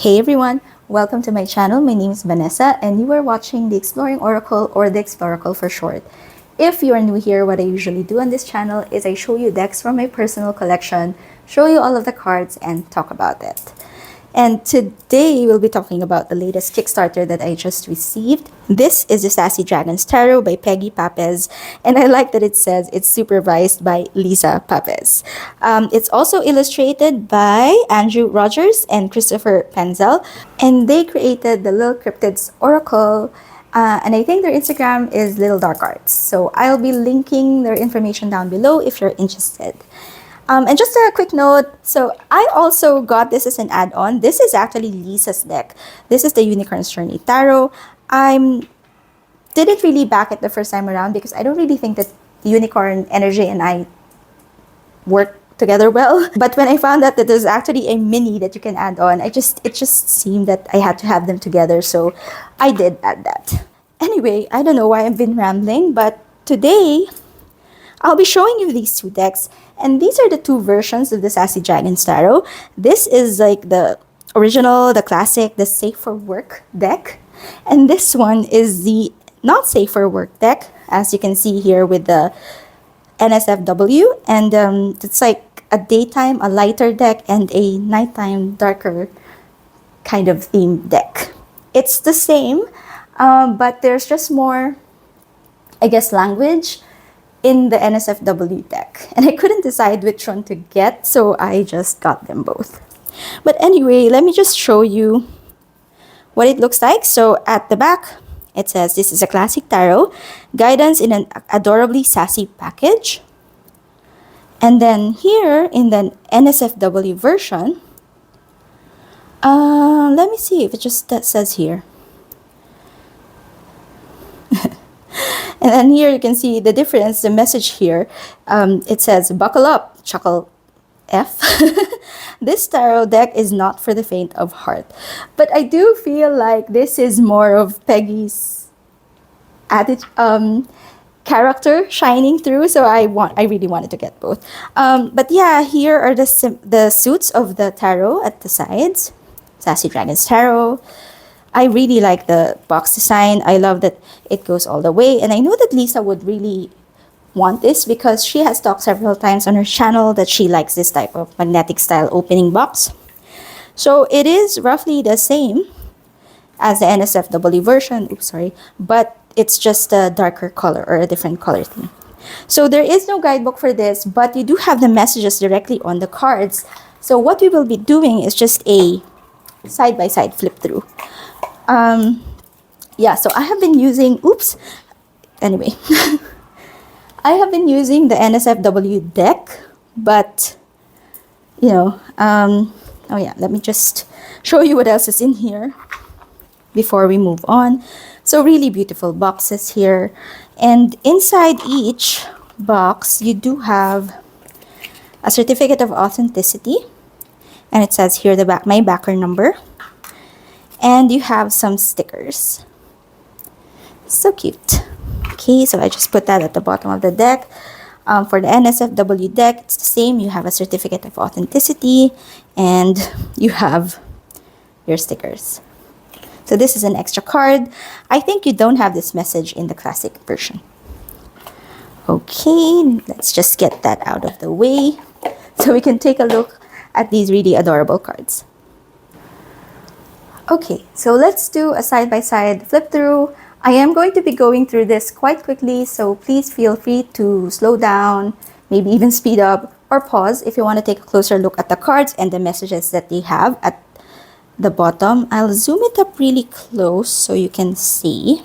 Hey everyone, welcome to my channel. My name is Vanessa and you are watching the Exploring Oracle, or the Exploracle for short. If you are new here, what I usually do on this channel is I show you decks from my personal collection, show you all of the cards, and talk about it. And today we'll be talking about the latest Kickstarter that I just received. This is the Sassy Dragon's Tarot by Peggy Papez, and I like that it says it's supervised by Lisa Papez. It's also illustrated by Andrew Rogers and Christopher Penzel, and they created the Little Cryptids Oracle, and I think their Instagram is Little Dark Arts. So I'll be linking their information down below if you're interested. And just a quick note, so I also got this as an add-on. This is actually Lisa's deck. This is the Unicorn's Journey Tarot. I didn't really back it the first time around because I don't really think that Unicorn Energy and I work together well. But when I found out that there's actually a mini that you can add on, it just seemed that I had to have them together, so I did add that. Anyway, I don't know why I've been rambling, but today I'll be showing you these two decks, and these are the two versions of the Sassy Dragon's Tarot. This is like the original, the classic, the safe for work deck, and this one is the not safe for work deck, as you can see here with the NSFW, and it's like a daytime, a lighter deck, and a nighttime, darker kind of themed deck. It's the same, but there's just more, I guess, language in the NSFW deck, and I couldn't decide which one to get, so I just got them both. But anyway, let me just show you what it looks like. So at the back, it says this is a classic tarot, guidance in an adorably sassy package. And then here in the NSFW version, let me see if it just says here. And then here you can see the difference, the message here. It says, buckle up, chuckle F. This tarot deck is not for the faint of heart. But I do feel like this is more of Peggy's character shining through, so I really wanted to get both. But yeah, here are the suits of the tarot at the sides. Sassy Dragon's Tarot. I really like the box design. I love that it goes all the way. And I know that Lisa would really want this because she has talked several times on her channel that she likes this type of magnetic style opening box. So it is roughly the same as the NSFW version. Oops, sorry. But it's just a darker color or a different color theme. So there is no guidebook for this, but you do have the messages directly on the cards. So what we will be doing is just a side-by-side flip through. Yeah, so I have been using, anyway, I have been using the NSFW deck, but, you know, oh yeah, let me just show you what else is in here before we move on. So really beautiful boxes here, and inside each box, you do have a certificate of authenticity, and it says here my backer number. And you have some stickers. So cute. Okay, so I just put that at the bottom of the deck. For the NSFW deck, it's the same. You have a certificate of authenticity and you have your stickers. So this is an extra card. I think you don't have this message in the classic version. Okay, let's just get that out of the way so we can take a look at these really adorable cards. Okay, so let's do a side-by-side flip through. I am going to be going through this quite quickly, so please feel free to slow down, maybe even speed up or pause if you want to take a closer look at the cards and the messages that they have at the bottom. I'll zoom it up really close so you can see.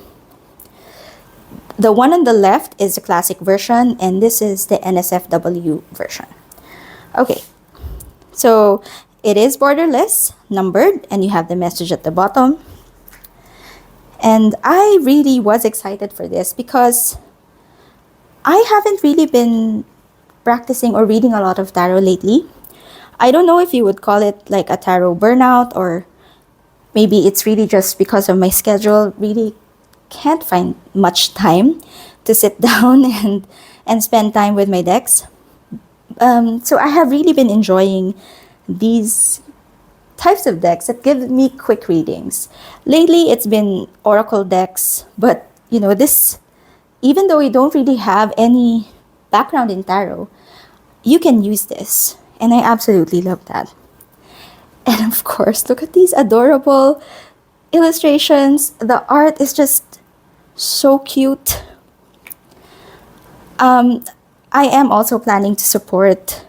The one on the left is the classic version, and this is the NSFW version. Okay, so it is borderless, numbered, and you have the message at the bottom. And I really was excited for this because I haven't really been practicing or reading a lot of tarot lately. I don't know if you would call it like a tarot burnout, or maybe it's really just because of my schedule. Really can't find much time to sit down and spend time with my decks. So I have really been enjoying these types of decks that give me quick readings. Lately, it's been Oracle decks, but you know, this, even though you don't really have any background in tarot, you can use this. And I absolutely love that. And of course, look at these adorable illustrations. The art is just so cute. I am also planning to support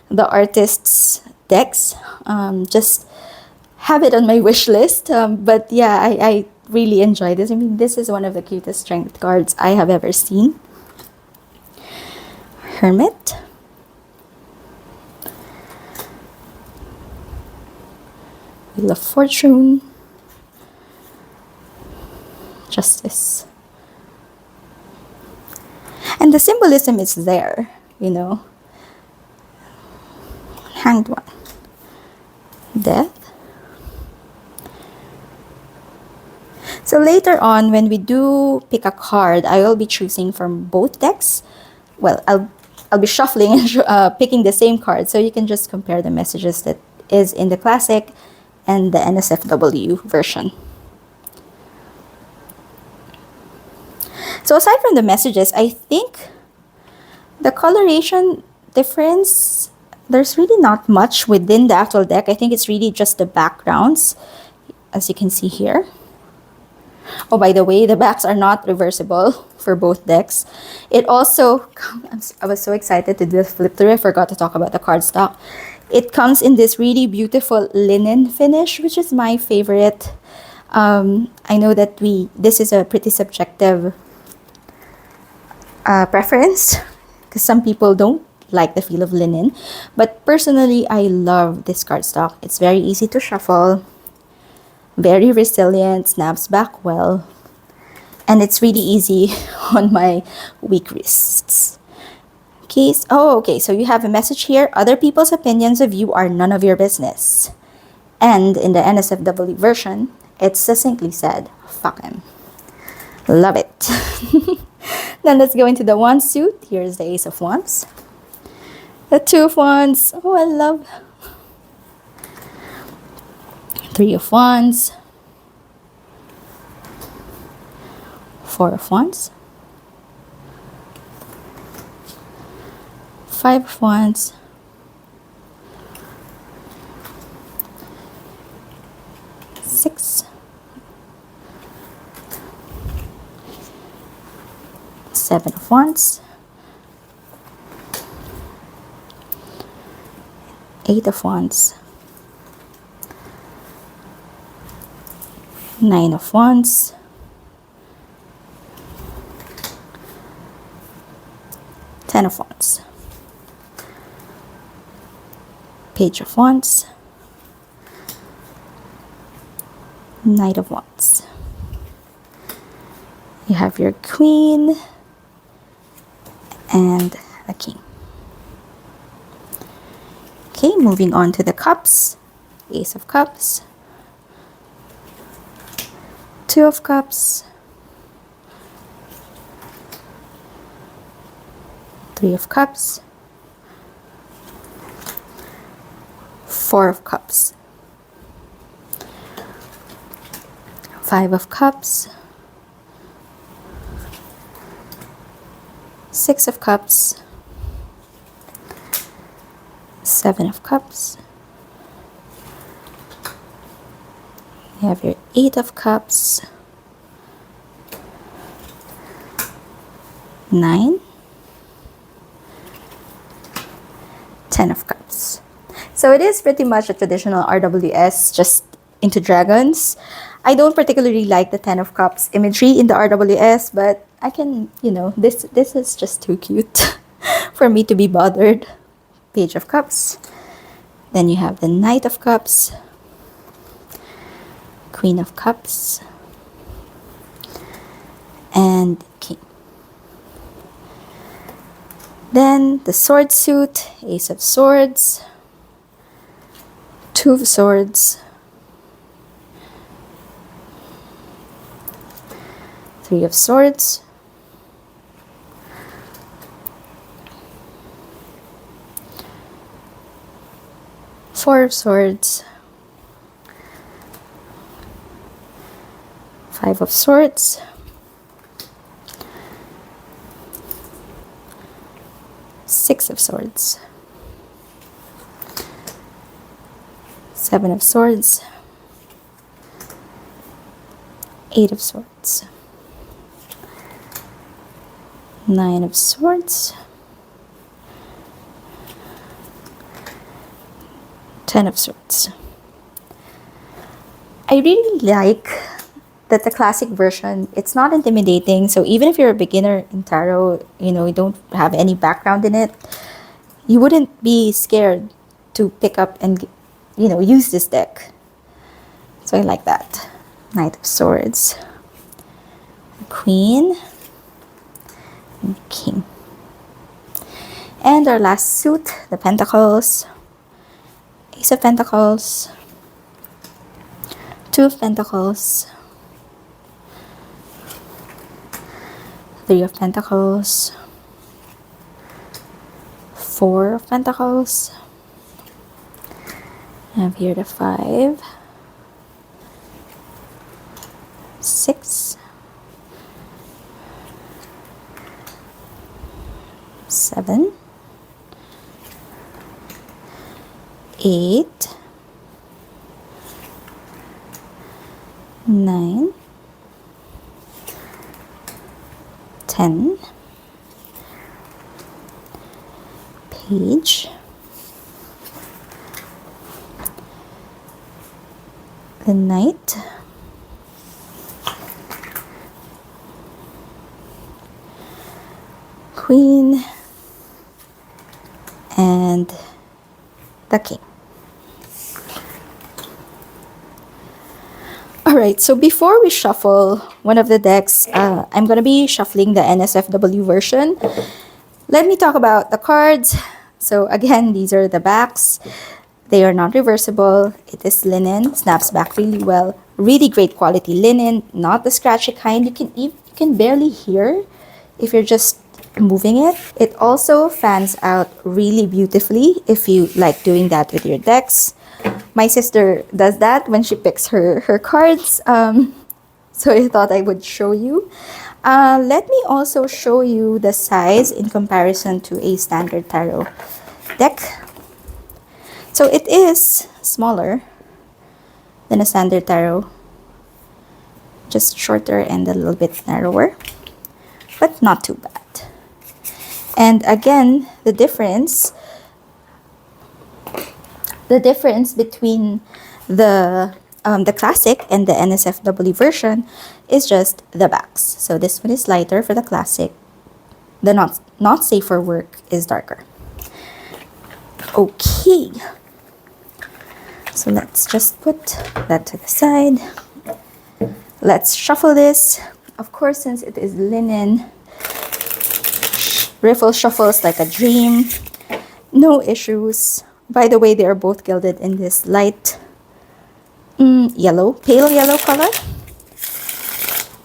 the artists' decks. Just have it on my wish list. But yeah, I really enjoy this. I mean, this is one of the cutest strength cards I have ever seen. Hermit. Wheel of Fortune. Justice. And the symbolism is there, you know. Hanged One. Death. So later on, when we do pick a card, I will be choosing from both decks. Well, I'll be shuffling and picking the same card, so you can just compare the messages that is in the classic and the NSFW version. So aside from the messages, I think the coloration difference, there's really not much within the actual deck. I think it's really just the backgrounds, as you can see here. Oh, by the way, the backs are not reversible for both decks. It also, I was so excited to do a flip through, I forgot to talk about the cardstock. It comes in this really beautiful linen finish, which is my favorite. I know that this is a pretty subjective preference, because some people don't like the feel of linen. But personally, I love this cardstock. It's very easy to shuffle, very resilient, snaps back well, and it's really easy on my weak wrists. Okay, so you have a message here. Other people's opinions of you are none of your business. And in the NSFW version, it's succinctly said, fuck him. Love it. Then let's go into the Wands suit. Here's the Ace of Wands. The Two of Wands. Oh, I love. Three of Wands. Four of Wands. Five of Wands. Six. Seven of Wands. Eight of Wands. Nine of Wands. 10 of Wands. Page of Wands. Knight of Wands. You have your Queen and a King. Okay, moving on to the Cups. Ace of Cups. Two of Cups. Three of Cups. Four of Cups. Five of Cups. Six of Cups. Seven of Cups. You have your Eight of Cups. 9. 10 of Cups. So it is pretty much a traditional RWS, just into dragons. I don't particularly like the 10 of Cups imagery in the RWS, but I can, you know, this is just too cute for me to be bothered. Page of Cups. Then you have the Knight of Cups. Queen of Cups. And King. Then the sword suit, Ace of Swords, Two of Swords, Three of Swords, Four of Swords, Five of Swords, Six of Swords, Seven of Swords, Eight of Swords, Nine of Swords, Ten of Swords. I really like that the classic version, it's not intimidating. So even if you're a beginner in tarot, you know, you don't have any background in it, you wouldn't be scared to pick up and, you know, use this deck. So I like that. Knight of Swords, Queen, and King. And our last suit, the Pentacles, Ace of Pentacles, Two of Pentacles, Three of Pentacles, Four of Pentacles. I have here the 5, 6, 7, 8, 9, 10, Page, the Knight, Queen, and the King. Alright, so before we shuffle one of the decks, I'm going to be shuffling the NSFW version. Let me talk about the cards. So again, these are the backs. They are not reversible. It is linen, snaps back really well. Really great quality linen, not the scratchy kind. You can barely hear if you're just moving it. It also fans out really beautifully if you like doing that with your decks. My sister does that when she picks her cards. So I thought I would show you. Let me also show you the size in comparison to a standard tarot deck. So it is smaller than a standard tarot. Just shorter and a little bit narrower, but not too bad. And again, the difference between the classic and the NSFW version is just the backs. So this one is lighter for the classic. The not safe for work is darker. Okay. So let's just put that to the side. Let's shuffle this. Of course, since it is linen, riffle shuffles like a dream. No issues. By the way, they are both gilded in this light yellow, pale yellow color.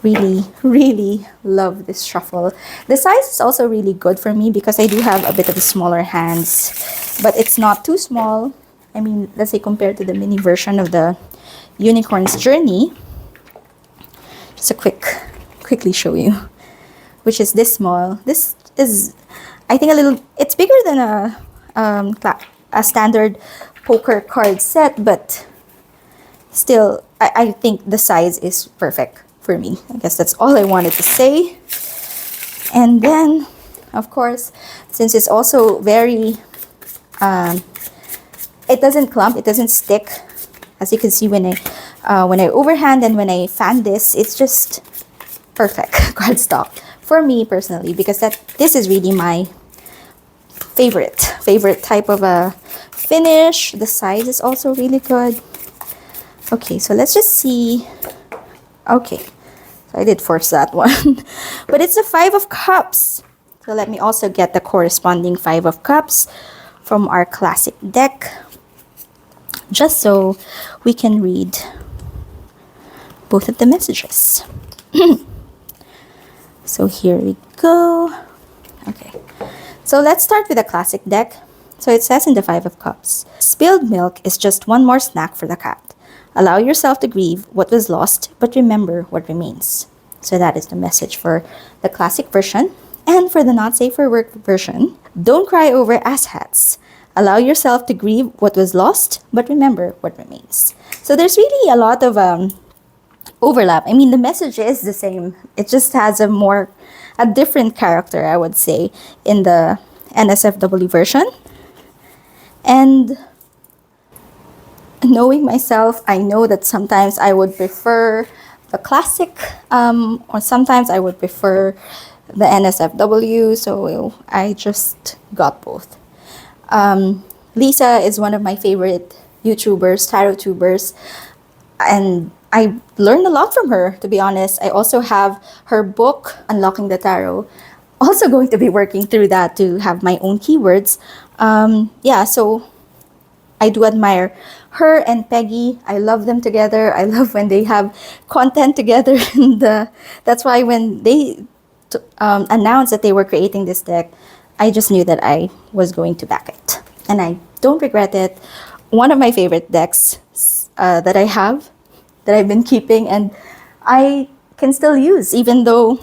Really, really love this shuffle. The size is also really good for me because I do have a bit of smaller hands, but it's not too small. I mean, let's say compared to the mini version of the Unicorn's Journey. Just quickly show you, which is this small. This is, I think, it's bigger than a standard poker card set, but still, I think the size is perfect for me. I guess that's all I wanted to say. And then, of course, since it's also very, it doesn't clump, it doesn't stick. As you can see when I overhand and when I fan this, it's just perfect cardstock for me personally, because this is really my favorite type of a finish. The size is also really good. Okay, so let's just see. Okay, so I did force that one. But it's a 5 of Cups. So let me also get the corresponding 5 of Cups from our classic deck, just so we can read both of the messages. So here we go. Okay, so let's start with the classic deck. So it says in the 5 of Cups, spilled milk is just one more snack for the cat. Allow yourself to grieve what was lost, but remember what remains. So that is the message for the classic version. And for the not safe for work version, don't cry over asshats. Allow yourself to grieve what was lost, but remember what remains. So there's really a lot of overlap. I mean, the message is the same. It just has a different character, I would say, in the NSFW version. And knowing myself, I know that sometimes I would prefer the classic, or sometimes I would prefer the NSFW, so I just got both. Lisa is one of my favorite YouTubers, tarot tubers, and I learned a lot from her, to be honest. I also have her book, Unlocking the Tarot. Also going to be working through that to have my own keywords. Yeah, so I do admire her and Peggy. I love them together. I love when they have content together. And that's why when they announced that they were creating this deck, I just knew that I was going to back it. And I don't regret it. One of my favorite decks that I have, that I've been keeping, and I can still use, even though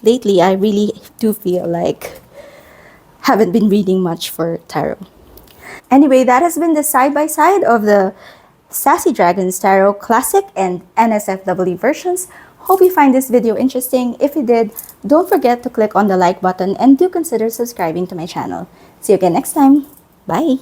lately I really do feel like haven't been reading much for tarot. Anyway, that has been the side-by-side of the Sassy Dragons Tarot Classic and NSFW versions. Hope you find this video interesting. If you did, don't forget to click on the like button and do consider subscribing to my channel. See you again next time. Bye!